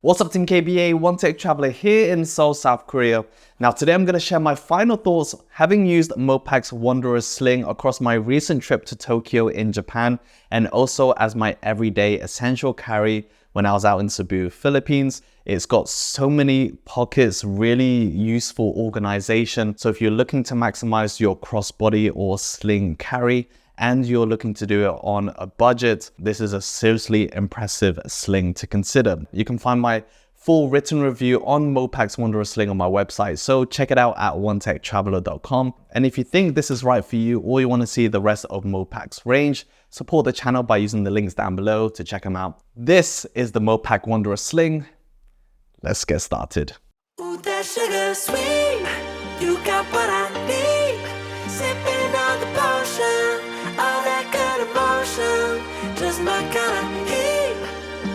What's up Team KBA, One Tech Traveler here in Seoul, South Korea. Now today I'm going to share my final thoughts having used Mopak's Wanderer's Sling across my recent trip to Tokyo in Japan and also as my everyday essential carry when I was out in Cebu, Philippines. It's got so many pockets, really useful organization. So if you're looking to maximize your crossbody or sling carry, and you're looking to do it on a budget, this is a seriously impressive sling to consider. You can find my full written review on Mopak's Wanderer's Sling on my website, so check it out at onetechtraveler.com. And if you think this is right for you or you want to see the rest of Mopak's range, support the channel by using the links down below to check them out. This is the Mopak Wanderer's Sling. Let's get started. Ooh, that sugar sweet, you got what I need. Sipping on the potion, all that good emotion, just my kind of heat.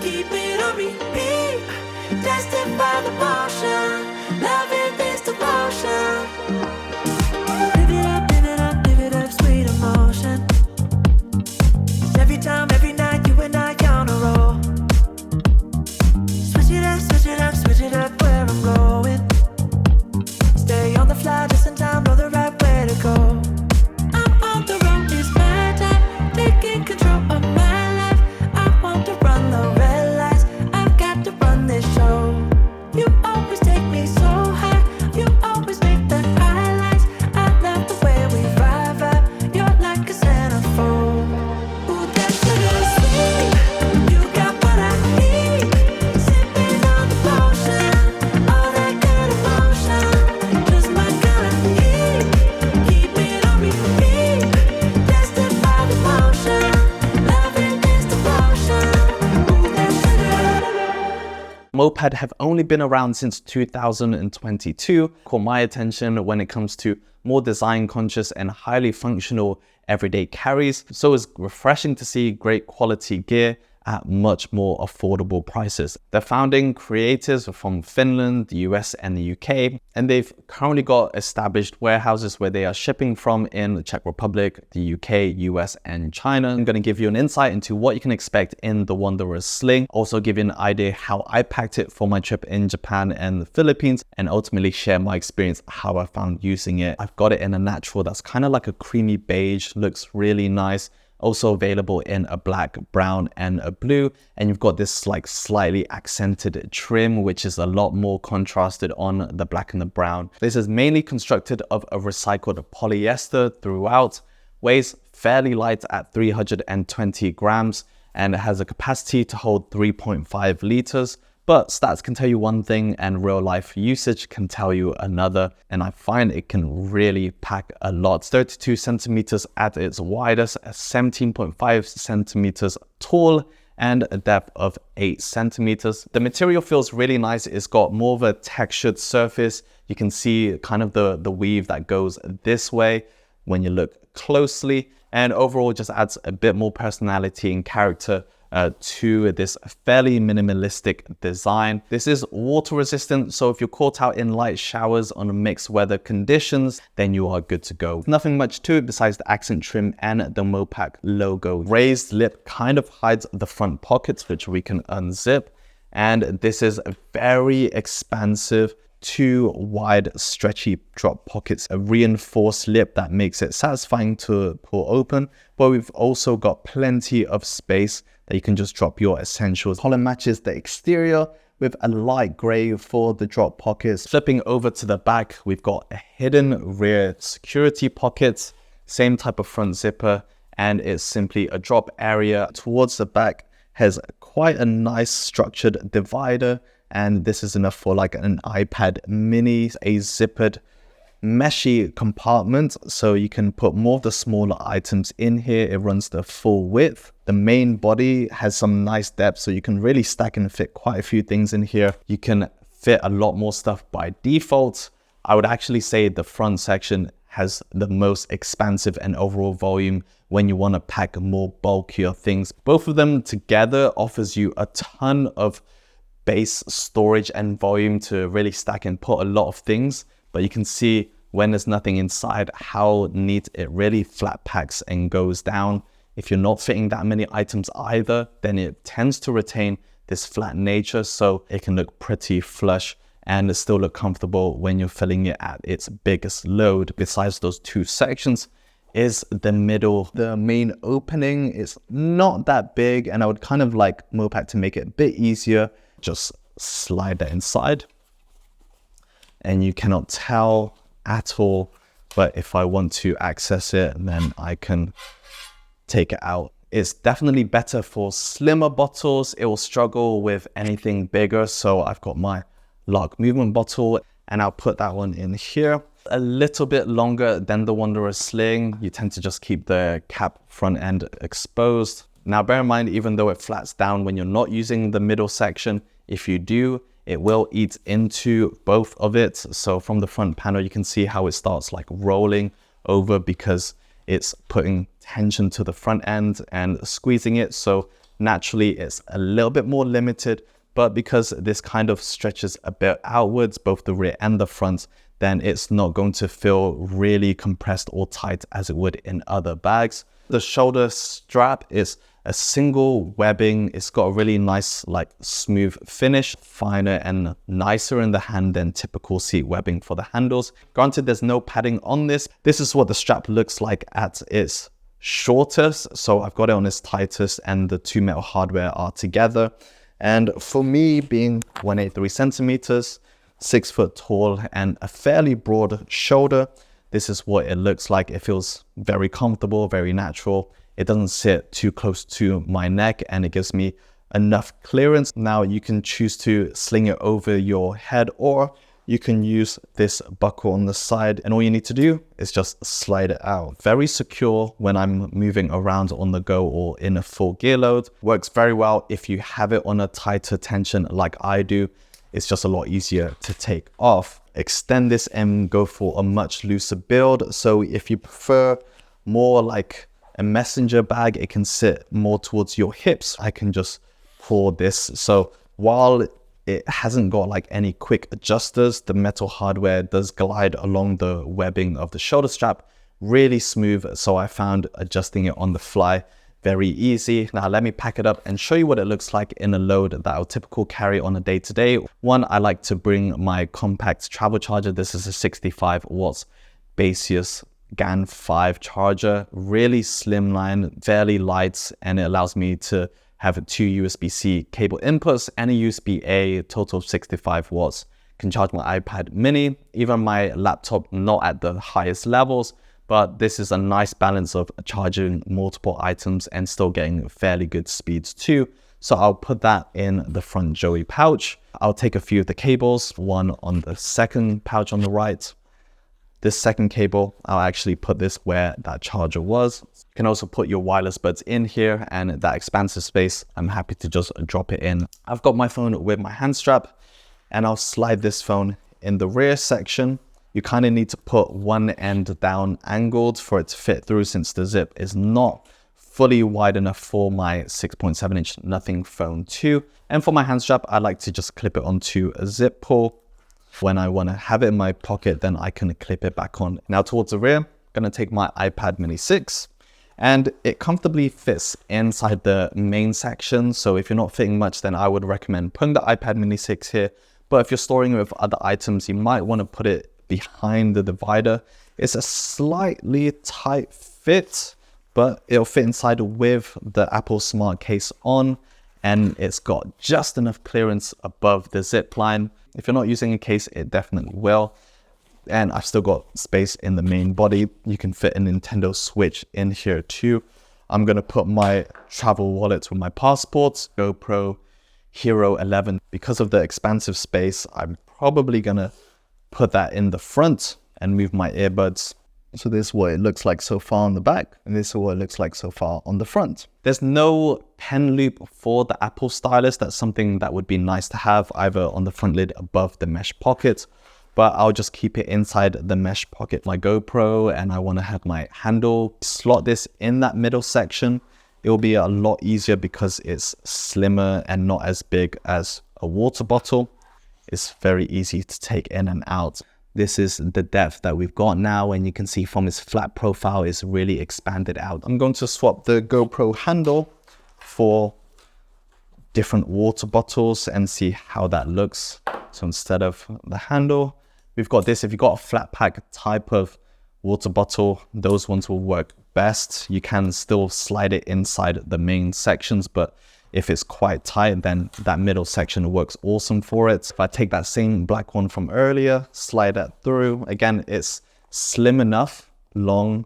Keep it on repeat, tested by the motion, loving this devotion. Live it up, live it up, live it up, sweet emotion. 'Cause every time, every night, you and I on a roll. Switch it up, switch it up, switch it up where I'm going. Stay on the fly just in time, know the right way to go. I'm on the road, it's my time, taking control of my life. I want to run the red lights, I've got to run this show. You always take me so high, you always make the highlights. I love the way we vibe, you're like a centerfold. Ooh, that sugar sweet, you got what I need. Sipping on the potion, all that good emotion, just my kind of heat. Keep it on repeat, tested by the motion, loving this devotion. Ooh, that sugar. Moped have only been around since 2022, caught my attention when it comes to more design conscious and highly functional everyday carries. So it's refreshing to see great quality gear at much more affordable prices. The founding creators are from Finland, the US and the UK, and they've currently got established warehouses where they are shipping from in the Czech Republic, the UK, US and China. I'm going to give you an insight into what you can expect in the Wanderer's Sling, also give you an idea how I packed it for my trip in Japan and the Philippines, and ultimately share my experience, how I found using it. I've got it in a natural that's kind of like a creamy beige, looks really nice. Also available in a black, brown and a blue, and you've got this like slightly accented trim which is a lot more contrasted on the black and the brown. This is mainly constructed of a recycled polyester throughout, weighs fairly light at 320 grams and it has a capacity to hold 3.5 liters. But stats can tell you one thing and real life usage can tell you another. And I find it can really pack a lot. 32 centimeters at its widest, 17.5 centimeters tall, and a depth of 8 centimeters. The material feels really nice. It's got more of a textured surface. You can see kind of the weave that goes this way when you look closely. And overall just adds a bit more personality and character to this fairly minimalistic design. This is water resistant, so if you're caught out in light showers on mixed weather conditions, then you are good to go. Nothing much to it besides the accent trim and the Mopak logo. Raised lip kind of hides the front pockets, which we can unzip. And this is a very expansive, two wide stretchy drop pockets, a reinforced lip that makes it satisfying to pull open, but we've also got plenty of space that you can just drop your essentials. Collar matches the exterior with a light gray for the drop pockets. Flipping over to the back, we've got a hidden rear security pocket, same type of front zipper, and it's simply a drop area. Towards the back has quite a nice structured divider, and this is enough for like an iPad mini, a zippered meshy compartment, so you can put more of the smaller items in here. It runs the full width. The main body has some nice depth, so you can really stack and fit quite a few things in here. You can fit a lot more stuff by default. I would actually say the front section has the most expansive and overall volume when you want to pack more bulkier things. Both of them together offers you a ton of base storage and volume to really stack and put a lot of things, but you can see when there's nothing inside how neat it really flat packs and goes down. If you're not fitting that many items either, then it tends to retain this flat nature, so it can look pretty flush and still look comfortable when you're filling it at its biggest load. Besides those two sections is the middle. The main opening is not that big, and I would kind of like Mopak to make it a bit easier. Just slide that inside, and you cannot tell at all, but if I want to access it, then I can take it out. It's definitely better for slimmer bottles. It will struggle with anything bigger, so I've got my lock movement bottle, and I'll put that one in here. A little bit longer than the Wanderer Sling. You tend to just keep the cap front end exposed. Now bear in mind, even though it flats down when you're not using the middle section, if you do, it will eat into both of it. So from the front panel, you can see how it starts like rolling over because it's putting tension to the front end and squeezing it. So naturally it's a little bit more limited, but because this kind of stretches a bit outwards, both the rear and the front, then it's not going to feel really compressed or tight as it would in other bags. The shoulder strap is a single webbing. It's got a really nice, like smooth finish, finer and nicer in the hand than typical seat webbing for the handles. Granted, there's no padding on this. This is what the strap looks like at its shortest. So I've got it on its tightest and the two metal hardware are together. And for me, being 183 centimeters, 6 foot tall and a fairly broad shoulder, this is what it looks like. It feels very comfortable, very natural. It doesn't sit too close to my neck and it gives me enough clearance. Now you can choose to sling it over your head, or you can use this buckle on the side, and all you need to do is just slide it out. Very secure when I'm moving around on the go or in a full gear load. Works very well if you have it on a tighter tension like I do. It's just a lot easier to take off. Extend this and go for a much looser build. So if you prefer more like a messenger bag, it can sit more towards your hips. I can just pull this. So while it hasn't got like any quick adjusters, the metal hardware does glide along the webbing of the shoulder strap really smooth. So I found adjusting it on the fly very easy. Now let me pack it up and show you what it looks like in a load that I'll typically carry on a day-to-day. One, I like to bring my compact travel charger. This is a 65 watts Baseus GAN 5 charger, really slimline, fairly light, and it allows me to have two USB-C cable inputs and a USB-A, total of 65 watts. Can charge my iPad mini, even my laptop, not at the highest levels, but this is a nice balance of charging multiple items and still getting fairly good speeds too. So I'll put that in the front Joey pouch. I'll take a few of the cables, one on the second pouch on the right. This second cable, I'll actually put this where that charger was. You can also put your wireless buds in here, and that expansive space, I'm happy to just drop it in. I've got my phone with my hand strap, and I'll slide this phone in the rear section. You kind of need to put one end down angled for it to fit through, since the zip is not fully wide enough for my 6.7 inch Nothing Phone 2. And for my hand strap, I like to just clip it onto a zip pull. When I want to have it in my pocket, then I can clip it back on. Now towards the rear, I'm going to take my iPad mini 6, and it comfortably fits inside the main section. So if you're not fitting much, then I would recommend putting the iPad mini 6 here. But if you're storing it with other items, you might want to put it behind the divider. It's a slightly tight fit, but it'll fit inside with the Apple Smart case on, and it's got just enough clearance above the zip line. If you're not using a case, it definitely will. And I've still got space in the main body. You can fit a Nintendo Switch in here too. I'm going to put my travel wallets with my passports, GoPro Hero 11. Because of the expansive space, I'm probably going to put that in the front and move my earbuds. So this is what it looks like so far on the back, and this is what it looks like so far on the front. There's no pen loop for the Apple stylus. That's something that would be nice to have either on the front lid above the mesh pocket, but I'll just keep it inside the mesh pocket, my GoPro, and I want to have my handle. Slot this in that middle section. It will be a lot easier because it's slimmer and not as big as a water bottle. It's very easy to take in and out. This is the depth that we've got now, and you can see from its flat profile, it's really expanded out. I'm going to swap the GoPro handle for different water bottles and see how that looks. So instead of the handle, we've got this. If you've got a flat pack type of water bottle, those ones will work best. You can still slide it inside the main sections, but if it's quite tight, then that middle section works awesome for it. If I take that same black one from earlier, slide that through, again, it's slim enough, long.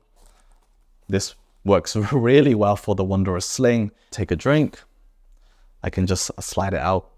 This works really well for the Wanderer Sling. Take a drink, I can just slide it out.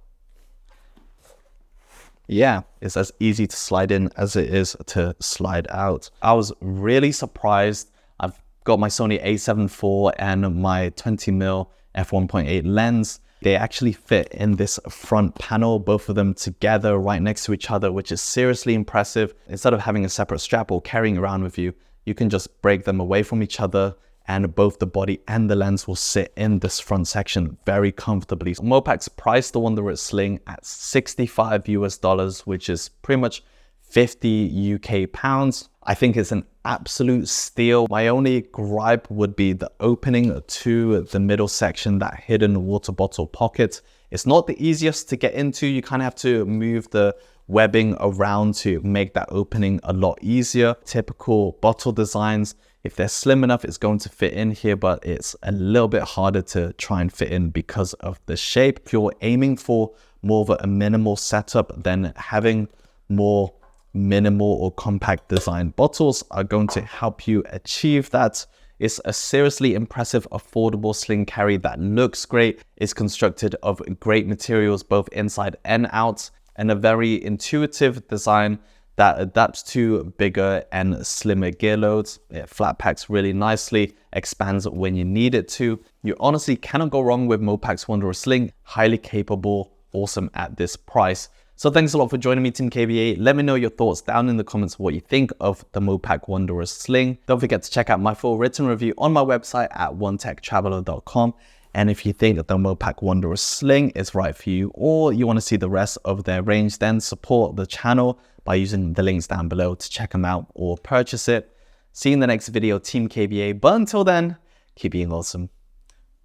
Yeah, it's as easy to slide in as it is to slide out. I was really surprised. I've got my Sony a7 IV and my 20mm f1.8 lens. They actually fit in this front panel, both of them together right next to each other, which is seriously impressive. Instead of having a separate strap or carrying around with you, you can just break them away from each other, and both the body and the lens will sit in this front section very comfortably. Mopak's priced the Wanderer Sling at $65 US, which is pretty much 50 UK pounds. I think it's an absolute steal. My only gripe would be the opening to the middle section, that hidden water bottle pocket. It's not the easiest to get into. You kind of have to move the webbing around to make that opening a lot easier. Typical bottle designs, if they're slim enough, it's going to fit in here, but it's a little bit harder to try and fit in because of the shape. If you're aiming for more of a minimal setup, then having more minimal or compact design bottles are going to help you achieve that. It's a seriously impressive, affordable sling carry that looks great. It's constructed of great materials, both inside and out, and a very intuitive design that adapts to bigger and slimmer gear loads. It flat packs really nicely, expands when you need it to. You honestly cannot go wrong with Mopak's Wanderer Sling. Highly capable, awesome at this price. So thanks a lot for joining me, Team KBA. Let me know your thoughts down in the comments what you think of the Mopak Wanderer Sling. Don't forget to check out my full written review on my website at onetechtraveler.com. And if you think that the Mopak Wanderer Sling is right for you, or you want to see the rest of their range, then support the channel by using the links down below to check them out or purchase it. See you in the next video, Team KBA. But until then, keep being awesome.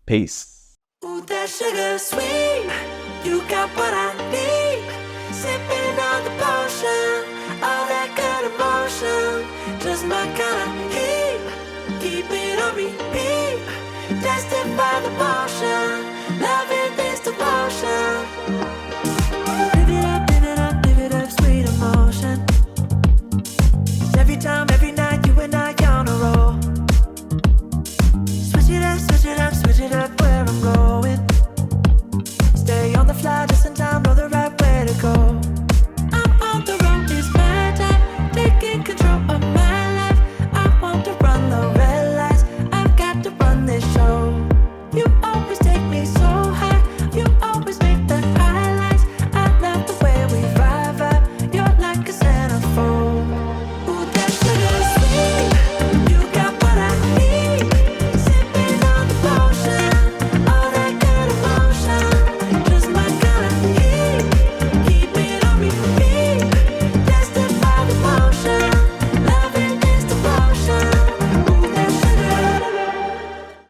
Peace. Ooh, that sugar sweet, you got what I need. Sipping on the potion, all that good emotion, just my kind of heat. Keep it on repeat, destined by the motion, loving this devotion. Live it up, sweet emotion. Every time, every night, you and I on a roll. Switch it up where I'm going. Stay on the fly just in time, know the right way to go. I'm on the road, it's my time, taking control of my life. I want to run the red lights, I've got to run this show. You are